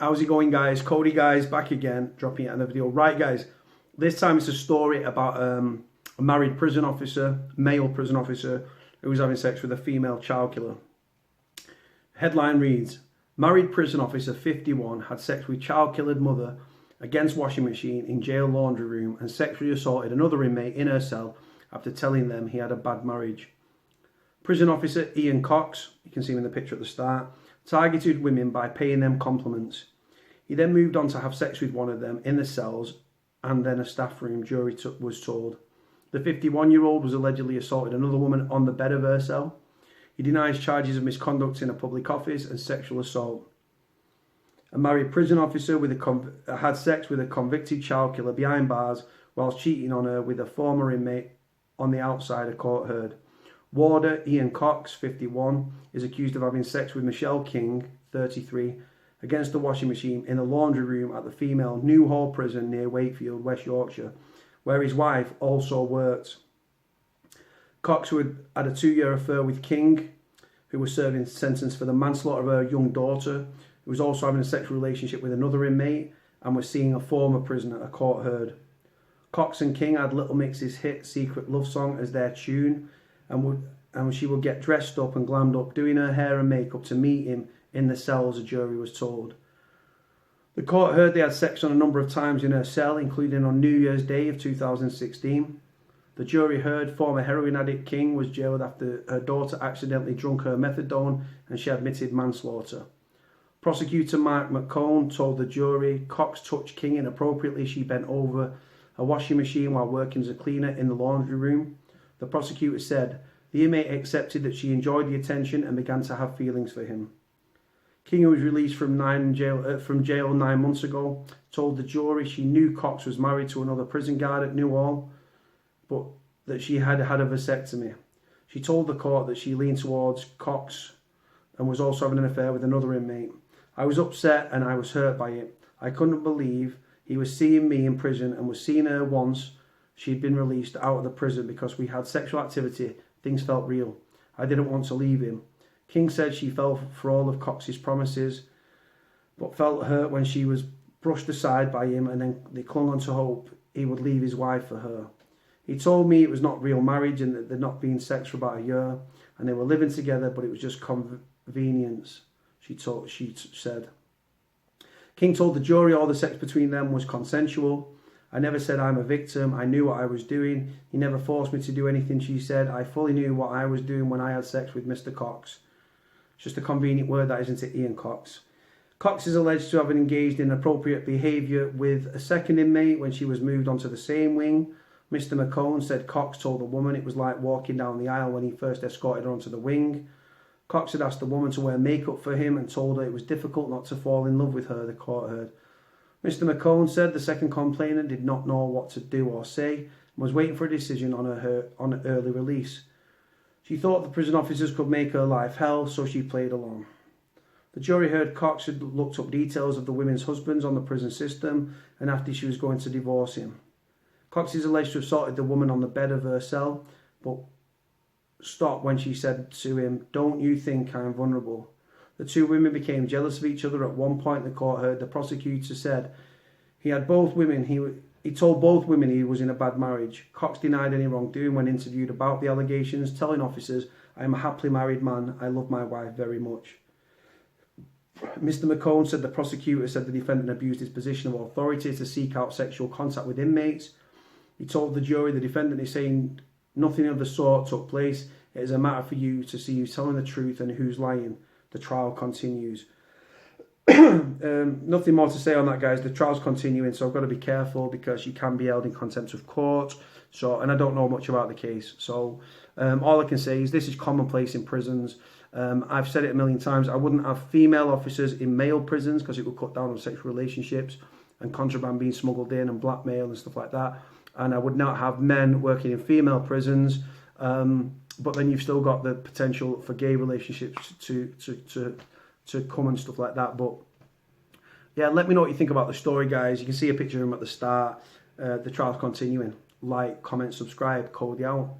How's it going, guys? Cody, guys, back again, dropping another video. Right, guys, this time it's a story about a married prison officer, male prison officer, who was having sex with a female child killer. Headline reads, married prison officer 51 had sex with child-killered mother against washing machine in jail laundry room and sexually assaulted another inmate in her cell after telling them he had a bad marriage. Prison officer Iain Cocks, you can see him in the picture at the start, targeted women by paying them compliments. He then moved on to have sex with one of them in the cells and then a staff room, jury was told. The 51-year-old was allegedly assaulted another woman on the bed of her cell. He denies charges of misconduct in a public office and sexual assault. A married prison officer had sex with a convicted child killer behind bars whilst cheating on her with a former inmate on the outside, a court heard. Warder Iain Cocks, 51, is accused of having sex with Michelle King, 33, against the washing machine in a laundry room at the female New Hall prison near Wakefield, West Yorkshire, where his wife also worked. Cox, who had a 2-year affair with King, who was serving sentence for the manslaughter of her young daughter, who was also having a sexual relationship with another inmate and was seeing a former prisoner, a court heard. Cox and King had Little Mix's hit Secret Love Song as their tune, and she would get dressed up and glammed up, doing her hair and makeup to meet him in the cells, a jury was told. The court heard they had sex on a number of times in her cell, including on New Year's Day of 2016. The jury heard former heroin addict King was jailed after her daughter accidentally drunk her methadone and she admitted manslaughter. Prosecutor Mark McCone told the jury Cox touched King inappropriately. She bent over a washing machine while working as a cleaner in the laundry room. The prosecutor said the inmate accepted that she enjoyed the attention and began to have feelings for him. King, who was released from jail 9 months ago, told the jury she knew Cox was married to another prison guard at New Hall, but that she had had a vasectomy. She told the court that she leaned towards Cox and was also having an affair with another inmate. I was upset and I was hurt by it. I couldn't believe he was seeing me in prison and was seeing her once she'd been released out of the prison because we had sexual activity. Things felt real. I didn't want to leave him. King said she fell for all of Cox's promises, but felt hurt when she was brushed aside by him, and then they clung on to hope he would leave his wife for her. He told me it was not real marriage and that they'd not been sex for about a year, and they were living together, but it was just convenience, she said. King told the jury all the sex between them was consensual. I never said I'm a victim. I knew what I was doing. He never forced me to do anything, she said. I fully knew what I was doing when I had sex with Mr. Cox. It's just a convenient word, that, isn't it, Iain Cocks? Cox is alleged to have engaged in inappropriate behaviour with a second inmate when she was moved onto the same wing. Mr. McCone said Cox told the woman it was like walking down the aisle when he first escorted her onto the wing. Cox had asked the woman to wear makeup for him and told her it was difficult not to fall in love with her, the court heard. Mr. McCone said the second complainant did not know what to do or say and was waiting for a decision on an early release. She thought the prison officers could make her life hell, so she played along. The jury heard Cox had looked up details of the women's husbands on the prison system and after she was going to divorce him. Cox is alleged to have assaulted the woman on the bed of her cell, but stopped when she said to him, "Don't you think I'm vulnerable?" The two women became jealous of each other. At one point, the court heard the prosecutor said he told both women he was in a bad marriage. Cox denied any wrongdoing when interviewed about the allegations, telling officers, "I am a happily married man. I love my wife very much." Mr. McCone said the prosecutor said the defendant abused his position of authority to seek out sexual contact with inmates. He told the jury the defendant is saying nothing of the sort took place. It is a matter for you to see who's telling the truth and who's lying. The trial continues. Nothing more to say on that, guys. The trial's continuing, so I've got to be careful because you can be held in contempt of court. And I don't know much about the case. So all I can say is this is commonplace in prisons. I've said it a million times. I wouldn't have female officers in male prisons because it would cut down on sexual relationships and contraband being smuggled in and blackmail and stuff like that. And I would not have men working in female prisons. But then you've still got the potential for gay relationships to come and stuff like that. But yeah, let me know what you think about the story, guys. You can see a picture of him at the start. The trial's continuing. Like, comment, subscribe. Cody out.